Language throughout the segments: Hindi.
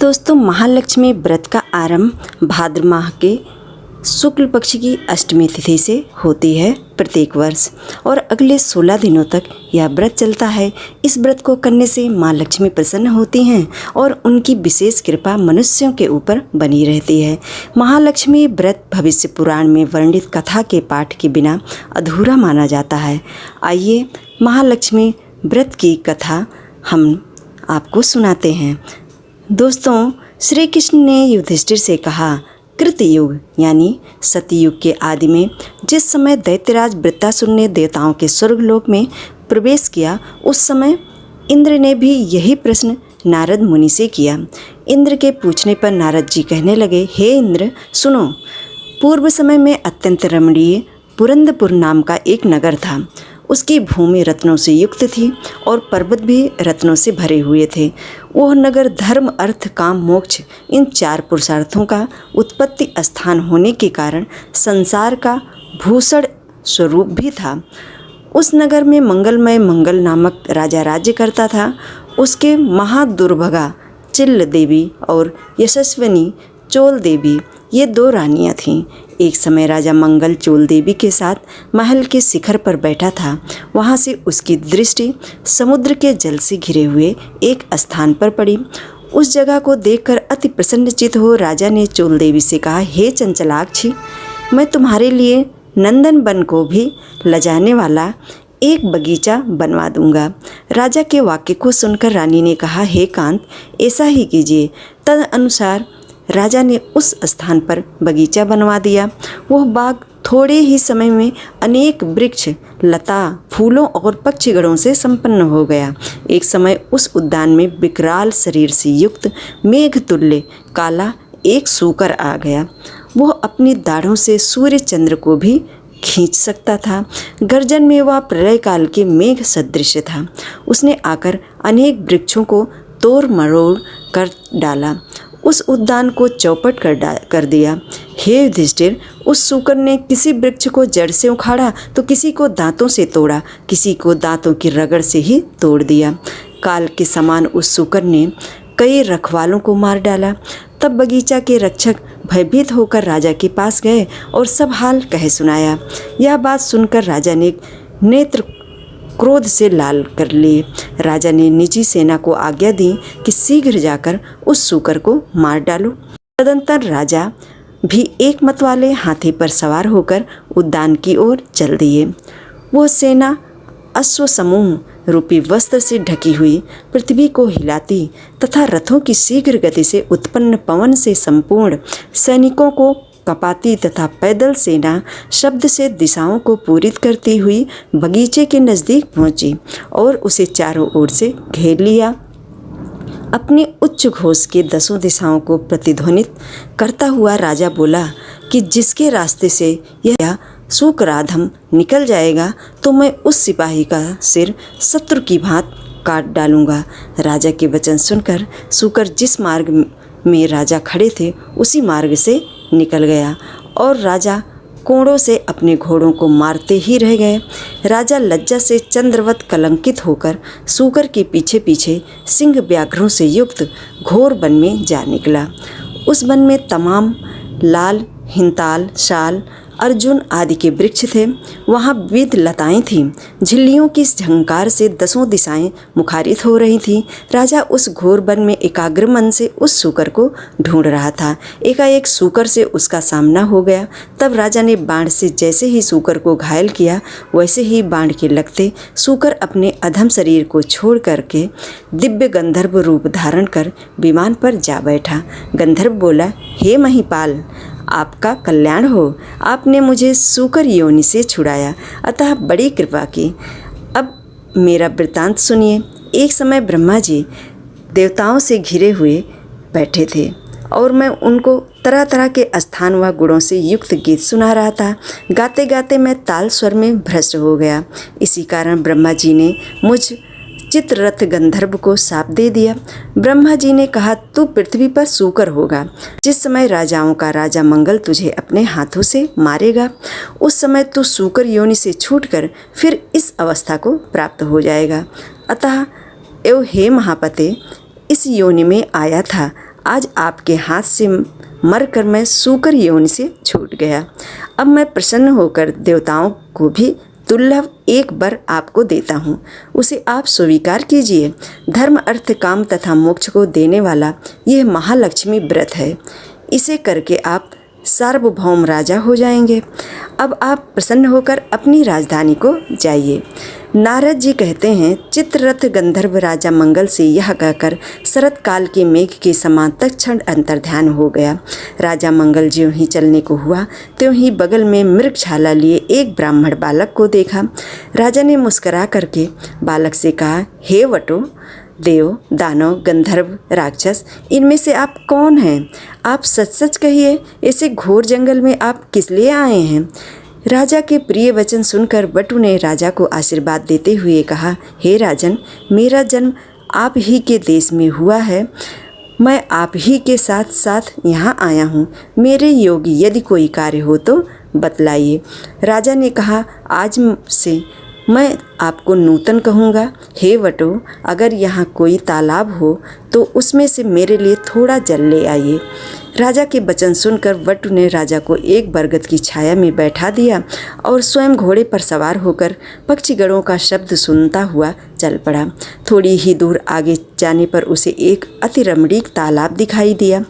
दोस्तों, महालक्ष्मी व्रत का आरंभ भाद्र माह के शुक्ल पक्ष की अष्टमी तिथि से होती है प्रत्येक वर्ष और अगले 16 दिनों तक यह व्रत चलता है। इस व्रत को करने से माँ लक्ष्मी प्रसन्न होती हैं और उनकी विशेष कृपा मनुष्यों के ऊपर बनी रहती है। महालक्ष्मी व्रत भविष्य पुराण में वर्णित कथा के पाठ के बिना अधूरा माना जाता है। आइए महालक्ष्मी व्रत की कथा हम आपको सुनाते हैं। दोस्तों, श्री कृष्ण ने युधिष्ठिर से कहा, कृतयुग यानी सतयुग के आदि में जिस समय दैत्यराज वृत्तासुर ने देवताओं के स्वर्गलोक में प्रवेश किया, उस समय इंद्र ने भी यही प्रश्न नारद मुनि से किया। इंद्र के पूछने पर नारद जी कहने लगे, हे इंद्र सुनो, पूर्व समय में अत्यंत रमणीय पुरंदपुर नाम का एक नगर था। उसकी भूमि रत्नों से युक्त थी और पर्वत भी रत्नों से भरे हुए थे। वह नगर धर्म, अर्थ, काम, मोक्ष इन 4 पुरुषार्थों का उत्पत्ति स्थान होने के कारण संसार का भूषण स्वरूप भी था। उस नगर में मंगलमय मंगल नामक राजा राज्य करता था। उसके महादुर्भगा चिल्ल देवी और यशस्विनी चोल देवी ये 2 रानियां थीं। एक समय राजा मंगल चोल देवी के साथ महल के शिखर पर बैठा था। वहाँ से उसकी दृष्टि समुद्र के जल से घिरे हुए एक स्थान पर पड़ी। उस जगह को देखकर अति प्रसन्नचित्त हो राजा ने चोल देवी से कहा, हे चंचलाक्षी, मैं तुम्हारे लिए नंदन वन को भी लजाने वाला एक बगीचा बनवा दूंगा। राजा के वाक्य को सुनकर रानी ने कहा, हे कांत, ऐसा ही कीजिए। तद अनुसार राजा ने उस स्थान पर बगीचा बनवा दिया। वह बाग थोड़े ही समय में अनेक वृक्ष, लता, फूलों और पक्षीगणों से संपन्न हो गया। एक समय उस उद्यान में विकराल शरीर से युक्त मेघ तुल्य काला एक सूकर आ गया। वह अपनी दाढ़ों से सूर्य चंद्र को भी खींच सकता था। गर्जन में वह प्रलय काल के मेघ सदृश था। उसने आकर अनेक वृक्षों को तोड़ मरोड़ कर डाला, उस उद्यान को चौपट कर दिया। हे युधिष्ठिर, उस सूकर ने किसी वृक्ष को जड़ से उखाड़ा तो किसी को दांतों से तोड़ा, किसी को दांतों की रगड़ से ही तोड़ दिया। काल के समान उस सूकर ने कई रखवालों को मार डाला। तब बगीचा के रक्षक भयभीत होकर राजा के पास गए और सब हाल कह सुनाया। यह बात सुनकर राजा ने नेत्र क्रोध से लाल कर लिए। राजा ने निजी सेना को आज्ञा दी कि शीघ्र जाकर उस सूकर को मार डालो। तदंतर राजा भी एक मत वाले हाथी पर सवार होकर उद्यान की ओर चल दिए। वह सेना अश्व समूह रूपी वस्त्र से ढकी हुई पृथ्वी को हिलाती तथा रथों की शीघ्र गति से उत्पन्न पवन से संपूर्ण सैनिकों को कपाती तथा पैदल सेना शब्द से दिशाओं को पूरित करती हुई बगीचे के नज़दीक पहुंची और उसे चारों ओर से घेर लिया। अपने उच्च घोष के 10 दिशाओं को प्रतिध्वनित करता हुआ राजा बोला कि जिसके रास्ते से यह सूकराधम निकल जाएगा तो मैं उस सिपाही का सिर शत्रु की भांति काट डालूंगा। राजा के वचन सुनकर सूकर जिस मार्ग में राजा खड़े थे उसी मार्ग से निकल गया और राजा कोड़ों से अपने घोड़ों को मारते ही रह गए। राजा लज्जा से चंद्रवत कलंकित होकर सूकर के पीछे पीछे सिंह व्याघ्रों से युक्त घोर वन में जा निकला। उस वन में तमाम लाल, हिंताल, शाल, अर्जुन आदि के वृक्ष थे। वहाँ विविध लताएं थीं। झिल्लियों की झंकार से 10 दिशाएं मुखारित हो रही थीं। राजा उस घोर वन में एकाग्र मन से उस सूकर को ढूंढ रहा था। एकाएक सूकर से उसका सामना हो गया। तब राजा ने बाण से जैसे ही सूकर को घायल किया, वैसे ही बाण के लगते सूकर अपने अधम शरीर को छोड़ करके दिव्य गंधर्व रूप धारण कर विमान पर जा बैठा। गंधर्व बोला, हे महिपाल, आपका कल्याण हो। आपने मुझे सूकर योनि से छुड़ाया, अतः बड़ी कृपा की। अब मेरा वृत्तांत सुनिए। एक समय ब्रह्मा जी देवताओं से घिरे हुए बैठे थे और मैं उनको तरह तरह के स्थान व गुणों से युक्त गीत सुना रहा था। गाते गाते मैं ताल स्वर में भ्रष्ट हो गया। इसी कारण ब्रह्मा जी ने मुझ चित्ररथ गंधर्व को शाप दे दिया। ब्रह्मा जी ने कहा, तू पृथ्वी पर सूकर होगा। जिस समय राजाओं का राजा मंगल तुझे अपने हाथों से मारेगा, उस समय तू सूकर योनि से छूटकर फिर इस अवस्था को प्राप्त हो जाएगा। अतः एवं हे महापते, इस योनि में आया था, आज आपके हाथ से मरकर मैं सूकर योनि से छूट गया। अब मैं प्रसन्न होकर देवताओं को भी दुर्लभ एक वर आपको देता हूँ, उसे आप स्वीकार कीजिए। धर्म, अर्थ, काम तथा मोक्ष को देने वाला यह महालक्ष्मी व्रत है। इसे करके आप सार्वभौम राजा हो जाएंगे। अब आप प्रसन्न होकर अपनी राजधानी को जाइए। नारद जी कहते हैं, चित्ररथ गंधर्व राजा मंगल से यह कहकर शरत काल के मेघ के समान तत्क्षण अंतर्ध्यान हो गया। राजा मंगल ज्यों ही चलने को हुआ त्यों ही बगल में मृगछाला लिए एक ब्राह्मण बालक को देखा। राजा ने मुस्कुरा करके बालक से कहा, हे वटो, देव, दानव, गंधर्व, राक्षस, इनमें से आप कौन हैं? आप सच सच कहिए, ऐसे घोर जंगल में आप किस लिए आए हैं? राजा के प्रिय वचन सुनकर वटु ने राजा को आशीर्वाद देते हुए कहा, हे राजन, मेरा जन्म आप ही के देश में हुआ है। मैं आप ही के साथ साथ यहाँ आया हूँ। मेरे योगी यदि कोई कार्य हो तो बतलाइए। राजा ने कहा, आज से मैं आपको नूतन कहूँगा। हे वटो, अगर यहाँ कोई तालाब हो तो उसमें से मेरे लिए थोड़ा जल ले आइए। राजा के वचन सुनकर वटु ने राजा को एक बरगद की छाया में बैठा दिया और स्वयं घोड़े पर सवार होकर पक्षीगणों का शब्द सुनता हुआ चल पड़ा। थोड़ी ही दूर आगे जाने पर उसे एक अति रमणीक तालाब दिखाई दिया।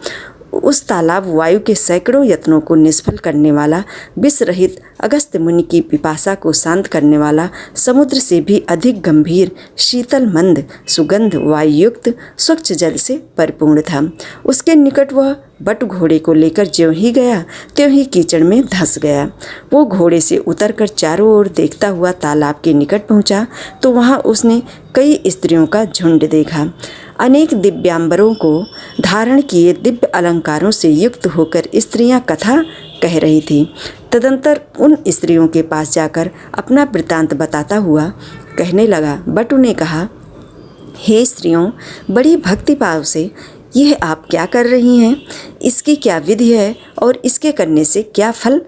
उस तालाब वायु के सैकड़ों यत्नों को निष्फल करने वाला, विष रहित अगस्त्य मुनि की पिपासा को शांत करने वाला, समुद्र से भी अधिक गंभीर, शीतल मंद, सुगंध वायुयुक्त स्वच्छ जल से परिपूर्ण था। उसके निकट वह बट घोड़े को लेकर ज्यों ही गया त्यों ही कीचड़ में धंस गया। वो घोड़े से उतरकर चारों ओर देखता हुआ तालाब के निकट पहुंचा तो वहां उसने कई स्त्रियों का झुंड देखा। अनेक दिव्यांबरों को धारण किए दिव्य अलंकारों से युक्त होकर स्त्रियां कथा कह रही थीं। तदंतर उन स्त्रियों के पास जाकर अपना वृत्तांत बताता हुआ कहने लगा। बटू ने कहा, हे स्त्रियों, बड़ी भक्तिभाव से यह आप क्या कर रही हैं? इसकी क्या विधि है और इसके करने से क्या फल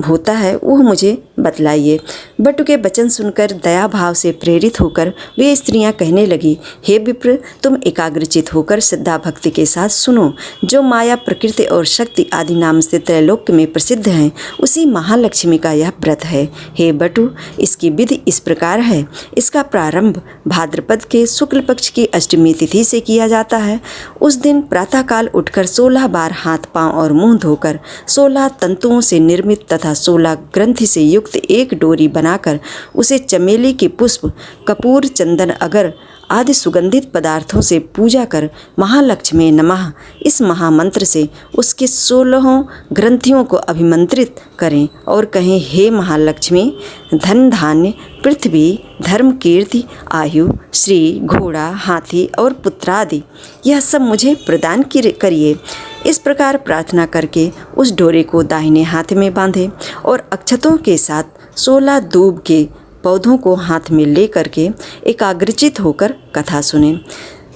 होता है वह मुझे बतलाइए। बटु के वचन सुनकर दया भाव से प्रेरित होकर वे स्त्रियां कहने लगी, हे विप्र, तुम एकाग्रचित होकर श्रद्धा भक्ति के साथ सुनो। जो माया, प्रकृति और शक्ति आदि नाम से त्रैलोक्य में प्रसिद्ध हैं, उसी महालक्ष्मी का यह व्रत है। हे बटु, इसकी विधि इस प्रकार है। इसका प्रारंभ भाद्रपद के शुक्ल पक्ष की अष्टमी तिथि से किया जाता है। उस दिन प्रातःकाल उठकर 16 बार हाथ, पाँव और मुँह धोकर 16 तंतुओं से निर्मित तथा 16 ग्रंथि से युक्त एक डोरी बनाकर उसे चमेली के पुष्प, कपूर, चंदन, अगर आदि सुगंधित पदार्थों से पूजा कर महालक्ष्मी नमः इस महामंत्र से उसके 16 ग्रंथियों को अभिमंत्रित करें और कहें, हे महालक्ष्मी, धन, धान्य, पृथ्वी, धर्म, कीर्ति, आयु, श्री, घोड़ा, हाथी और पुत्रादि यह सब मुझे प्रदान करिए। इस प्रकार प्रार्थना करके उस डोरे को दाहिने हाथ में बांधे और अक्षतों के साथ 16 दूब के पौधों को हाथ में ले करके एकाग्रचित होकर कथा सुने।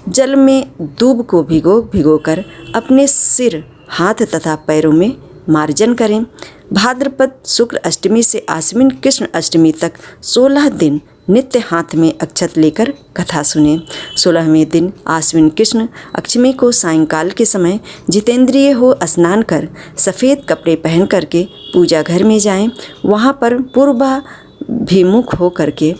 जल में दूब को भिगोकर अपने सिर, हाथ तथा पैरों में मार्जन करें। भाद्रपद शुक्ल अष्टमी से आश्विन कृष्ण अष्टमी तक 16 दिन नित्य हाथ में अक्षत लेकर कथा सुने। 16वें दिन आश्विन कृष्ण अष्टमी को सायंकाल के समय जितेंद्रिय हो स्नान कर सफ़ेद कपड़े पहन करके पूजा घर में जाएं। वहाँ पर पूर्वाभिमुख हो करके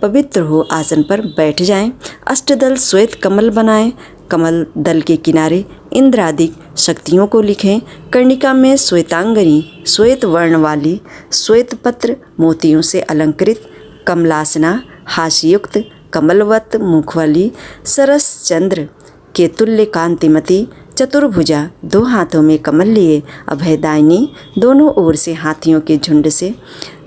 पवित्र हो आसन पर बैठ जाएं। अष्टदल श्वेत कमल बनाएं। कमल दल के किनारे इंद्र आदि शक्तियों को लिखें। कर्णिका में श्वेतांगनी, श्वेत वर्ण वाली, श्वेत पत्र मोतियों से अलंकृत, कमलासना, हास्ययुक्त, कमलवत मुख वाली, सरस चंद्र के तुल्य कांतिमती, चतुर्भुजा, 2 हाथों में कमल लिए, अभयदायिनी, दोनों ओर से हाथियों के झुंड से,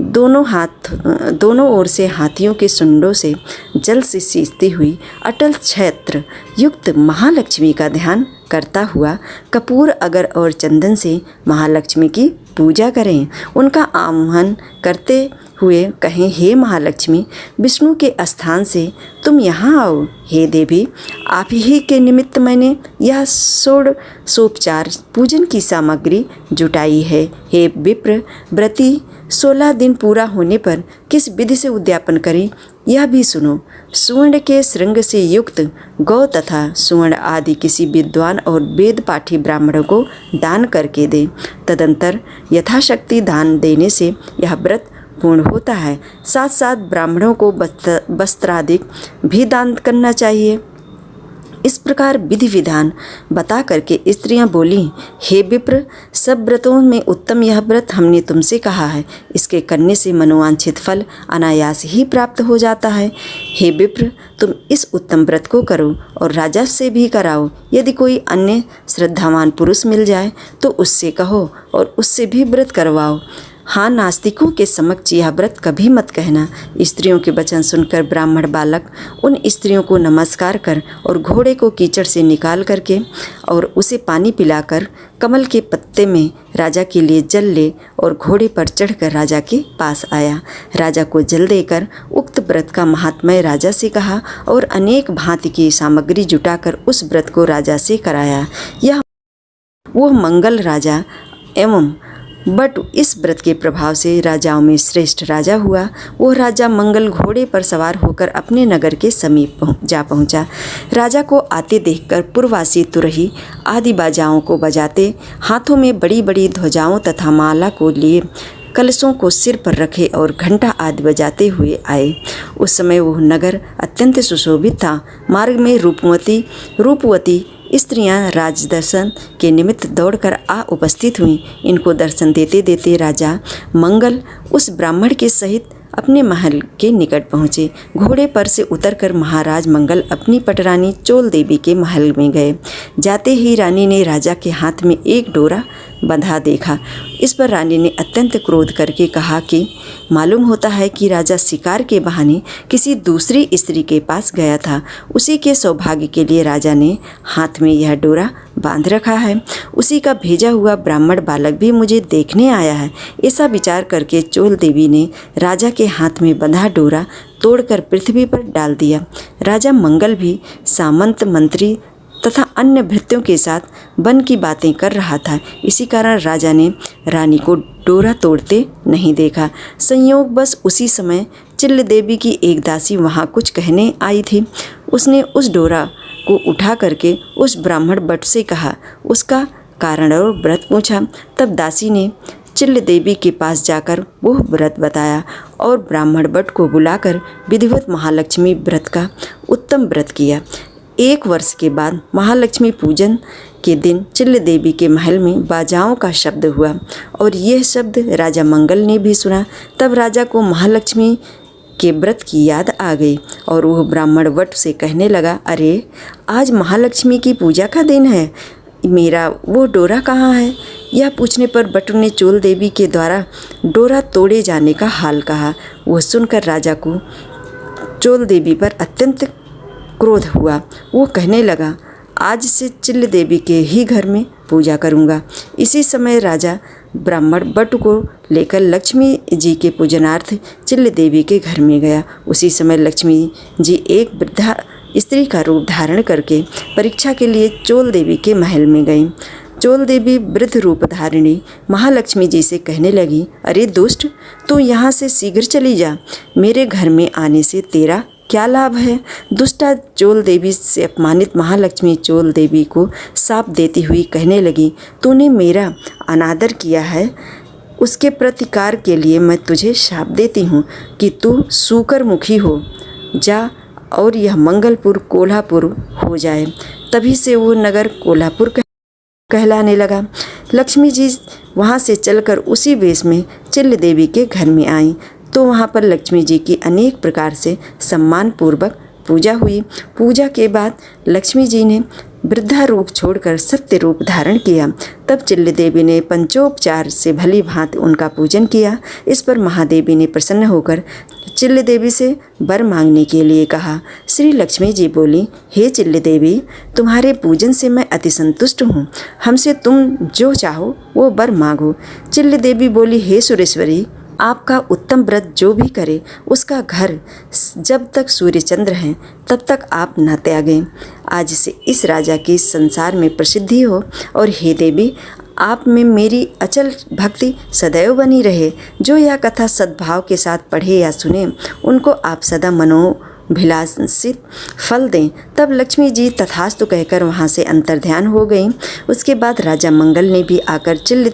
दोनों ओर से हाथियों के सुंडों से जल से सींचती हुई अटल क्षेत्र युक्त महालक्ष्मी का ध्यान करता हुआ कपूर, अगर और चंदन से महालक्ष्मी की पूजा करें। उनका आह्वान करते हुए कहें, हे महालक्ष्मी, विष्णु के स्थान से तुम यहाँ आओ। हे देवी, आप ही के निमित्त मैंने यह षोडशोपचार पूजन की सामग्री जुटाई है। हे विप्र, व्रती 16 दिन पूरा होने पर किस विधि से उद्यापन करें यह भी सुनो, सुवर्ण के श्रृंग से युक्त गौ तथा सुवर्ण आदि किसी विद्वान और वेद पाठी ब्राह्मणों को दान करके दे। तदंतर यथाशक्ति दान देने से यह व्रत पूर्ण होता है। साथ साथ ब्राह्मणों को वस्त्रादि भी दान करना चाहिए। इस प्रकार विधि विधान बता करके स्त्रियां बोली, हे विप्र, सब व्रतों में उत्तम यह व्रत हमने तुमसे कहा है। इसके करने से मनोवांछित फल अनायास ही प्राप्त हो जाता है। हे विप्र, तुम इस उत्तम व्रत को करो और राजा से भी कराओ। यदि कोई अन्य श्रद्धावान पुरुष मिल जाए तो उससे कहो और उससे भी व्रत करवाओ। हाँ, नास्तिकों के समक्ष यह व्रत कभी मत कहना। स्त्रियों के वचन सुनकर ब्राह्मण बालक उन स्त्रियों को नमस्कार कर और घोड़े को कीचड़ से निकाल करके और उसे पानी पिलाकर कमल के पत्ते में राजा के लिए जल ले और घोड़े पर चढ़कर राजा के पास आया। राजा को जल देकर उक्त व्रत का महात्म्य राजा से कहा और अनेक भांति की सामग्री जुटाकर उस व्रत को राजा से कराया। यह वो मंगल राजा एवं बट इस व्रत के प्रभाव से राजाओं में श्रेष्ठ राजा हुआ। वो राजा मंगल घोड़े पर सवार होकर अपने नगर के समीप जा पहुंचा। राजा को आते देखकर पुरवासी तुरही आदि बाजाओं को बजाते, हाथों में बड़ी बड़ी ध्वजाओं तथा माला को लिए कलशों को सिर पर रखे और घंटा आदि बजाते हुए आए। उस समय वह नगर अत्यंत सुशोभित था। मार्ग में रूपवती स्त्रियां राज दर्शन के निमित्त दौड़कर आ उपस्थित हुईं। इनको दर्शन देते देते राजा मंगल उस ब्राह्मण के सहित अपने महल के निकट पहुँचे। घोड़े पर से उतरकर महाराज मंगल अपनी पटरानी चोल देवी के महल में गए। जाते ही रानी ने राजा के हाथ में एक डोरा बंधा देखा। इस पर रानी ने अत्यंत क्रोध करके कहा कि मालूम होता है कि राजा शिकार के बहाने किसी दूसरी स्त्री के पास गया था। उसी के सौभाग्य के लिए राजा ने हाथ में यह डोरा बांध रखा है। उसी का भेजा हुआ ब्राह्मण बालक भी मुझे देखने आया है। ऐसा विचार करके चोल देवी ने राजा के हाथ में बंधा डोरा तोड़कर पृथ्वी पर डाल दिया। राजा मंगल भी सामंत मंत्री तथा अन्य भृत्यों के साथ वन की बातें कर रहा था। इसी कारण राजा ने रानी को डोरा तोड़ते नहीं देखा। संयोगवश उसी समय चिल्ल देवी की एक दासी वहाँ कुछ कहने आई थी। उसने उस डोरा को उठा करके उस ब्राह्मण भट्ट से कहा, उसका कारण और व्रत पूछा। तब दासी ने चिल्ल देवी के पास जाकर वो व्रत बताया और ब्राह्मण भट्ट को बुलाकर विधिवत महालक्ष्मी व्रत का उत्तम व्रत किया। 1 वर्ष के बाद महालक्ष्मी पूजन के दिन चिल्ल देवी के महल में बाजाओं का शब्द हुआ और यह शब्द राजा मंगल ने भी सुना। तब राजा को महालक्ष्मी के व्रत की याद आ गई और वह ब्राह्मण वट से कहने लगा, अरे आज महालक्ष्मी की पूजा का दिन है, मेरा वो डोरा कहाँ है? यह पूछने पर बटू ने चोल देवी के द्वारा डोरा तोड़े जाने का हाल कहा। वह सुनकर राजा को चोल देवी पर अत्यंत क्रोध हुआ। वो कहने लगा, आज से चिल्ल देवी के ही घर में पूजा करूँगा। इसी समय राजा ब्राह्मण बटु को लेकर लक्ष्मी जी के पूजनार्थ चिल्ल देवी के घर में गया। उसी समय लक्ष्मी जी एक वृद्धा स्त्री का रूप धारण करके परीक्षा के लिए चोल देवी के महल में गई। चोल देवी वृद्ध रूप धारिणी महालक्ष्मी जी से कहने लगी, अरे दुष्ट, तू यहाँ से शीघ्र चली जा। मेरे घर में आने से तेरा क्या लाभ है? दुष्टा चोल देवी से अपमानित महालक्ष्मी चोल देवी को शाप देती हुई कहने लगी, तूने मेरा अनादर किया है, उसके प्रतिकार के लिए मैं तुझे शाप देती हूँ कि तू सूकर मुखी हो जा और यह मंगलपुर कोल्हापुर हो जाए। तभी से वो नगर कोल्हापुर कहलाने लगा। लक्ष्मी जी वहाँ से चलकर उसी वेश में चिल्ल देवी के घर में आई तो वहाँ पर लक्ष्मी जी की अनेक प्रकार से सम्मान पूर्वक पूजा हुई। पूजा के बाद लक्ष्मी जी ने वृद्धा रूप छोड़कर सत्य रूप धारण किया। तब चिल्ल देवी ने पंचोपचार से भली भांति उनका पूजन किया। इस पर महादेवी ने प्रसन्न होकर चिल्ल देवी से वर मांगने के लिए कहा। श्री लक्ष्मी जी बोली, हे चिल्ल देवी, तुम्हारे पूजन से मैं अति संतुष्ट हूँ। हमसे तुम जो चाहो वो वर मांगो। चिल्ल देवी बोली, हे सुरेश्वरी, आपका उत्तम व्रत जो भी करे उसका घर जब तक सूर्य चंद्र हैं तब तक आप न त्यागें। आज से इस राजा की संसार में प्रसिद्धि हो और हे देवी, आप में मेरी अचल भक्ति सदैव बनी रहे। जो यह कथा सद्भाव के साथ पढ़े या सुने, उनको आप सदा मनोभिलाषित फल दें। तब लक्ष्मी जी तथास्तु कहकर वहाँ से अंतर्ध्यान हो गईं। उसके बाद राजा मंगल ने भी आकर चिल्ल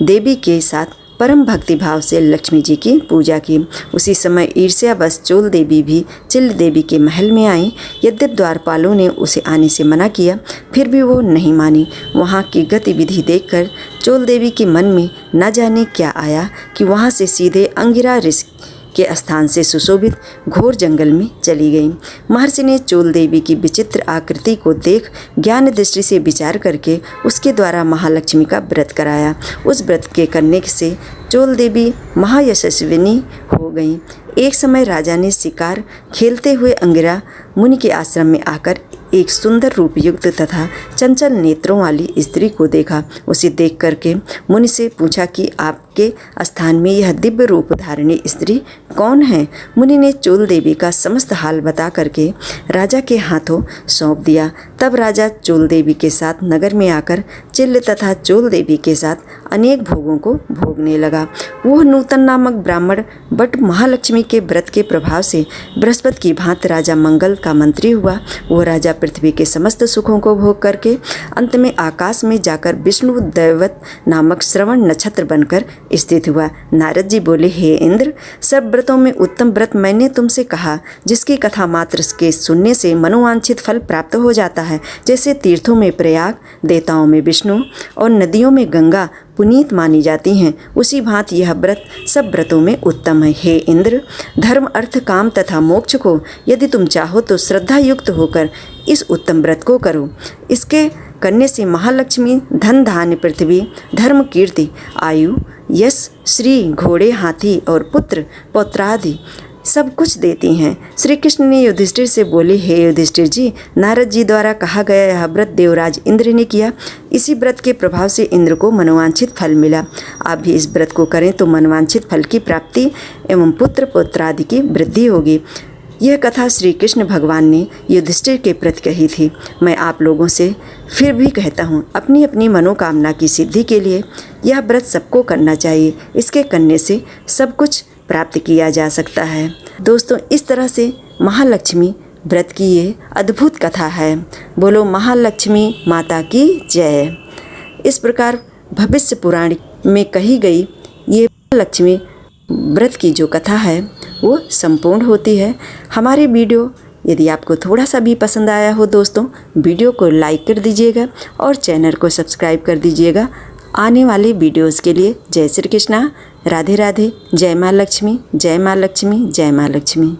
देवी के साथ परम भक्ति भाव से लक्ष्मी जी की पूजा की। उसी समय ईर्ष्यावश चोल देवी भी चिल्ल देवी के महल में आई। यद्यप द्वारपालों ने उसे आने से मना किया, फिर भी वो नहीं मानी। वहाँ की गतिविधि देखकर चोल देवी के मन में न जाने क्या आया कि वहाँ से सीधे अंगिरा ऋषि के स्थान से सुशोभित घोर जंगल में चली गई। महर्षि ने चोल देवी की विचित्र आकृति को देख ज्ञान दृष्टि से विचार करके उसके द्वारा महालक्ष्मी का व्रत कराया। उस व्रत के करने से चोल देवी महायशस्विनी हो गई। एक समय राजा ने शिकार खेलते हुए अंगिरा मुनि के आश्रम में आकर एक सुंदर रूपयुक्त तथा चंचल नेत्रों वाली स्त्री को देखा। उसे देख करके मुनि से पूछा कि आपके स्थान में यह दिव्य रूप धारिणी स्त्री कौन है। मुनि ने चोल देवी का समस्त हाल बता करके राजा के हाथों सौंप दिया। तब राजा चोल देवी के साथ नगर में आकर चिल्ल तथा चोल देवी के साथ अनेक भोगों को भोगने लगा। वह नूतन नामक ब्राह्मण बट महालक्ष्मी के व्रत के प्रभाव से बृहस्पति की भांति राजा मंगल का मंत्री हुआ। वह राजा पृथ्वी के समस्त सुखों को भोग करके अंत में आकाश में जाकर विष्णु दैवत नामक श्रवण नक्षत्र बनकर स्थित हुआ। नारद जी बोले, हे इंद्र, सब व्रतों में उत्तम व्रत मैंने तुमसे कहा, जिसकी कथा मात्र के सुनने से मनोवांछित फल प्राप्त हो जाता है। जैसे तीर्थों में प्रयाग, देवताओं में विष्णु और नदियों में गंगा पुनीत मानी जाती हैं, उसी भांति यह व्रत सब व्रतों में उत्तम है। हे इंद्र, धर्म, अर्थ, काम तथा मोक्ष को यदि तुम चाहो तो श्रद्धा युक्त होकर इस उत्तम व्रत को करो। इसके करने से महालक्ष्मी धन, धान्य, पृथ्वी, धर्म, कीर्ति, आयु, यश, श्री, घोड़े, हाथी और पुत्र पौत्रादि सब कुछ देती हैं। श्री कृष्ण ने युधिष्ठिर से बोले, हे युधिष्ठिर जी, नारद जी द्वारा कहा गया यह व्रत देवराज इंद्र ने किया। इसी व्रत के प्रभाव से इंद्र को मनोवांछित फल मिला। आप भी इस व्रत को करें तो मनोवांछित फल की प्राप्ति एवं पुत्र पौत्रादि की वृद्धि होगी। यह कथा श्री कृष्ण भगवान ने युधिष्ठिर के प्रति कही थी। मैं आप लोगों से फिर भी कहता हूँ, अपनी अपनी मनोकामना की सिद्धि के लिए यह व्रत सबको करना चाहिए। इसके करने से सब कुछ प्राप्त किया जा सकता है। दोस्तों, इस तरह से महालक्ष्मी व्रत की ये अद्भुत कथा है। बोलो महालक्ष्मी माता की जय। इस प्रकार भविष्य पुराण में कही गई ये महालक्ष्मी व्रत की जो कथा है वो संपूर्ण होती है। हमारी वीडियो यदि आपको थोड़ा सा भी पसंद आया हो दोस्तों, वीडियो को लाइक कर दीजिएगा और चैनल को सब्सक्राइब कर दीजिएगा आने वाले वीडियोस के लिए। जय श्री कृष्णा, राधे राधे, जय माँ लक्ष्मी, जय माँ लक्ष्मी, जय माँ लक्ष्मी।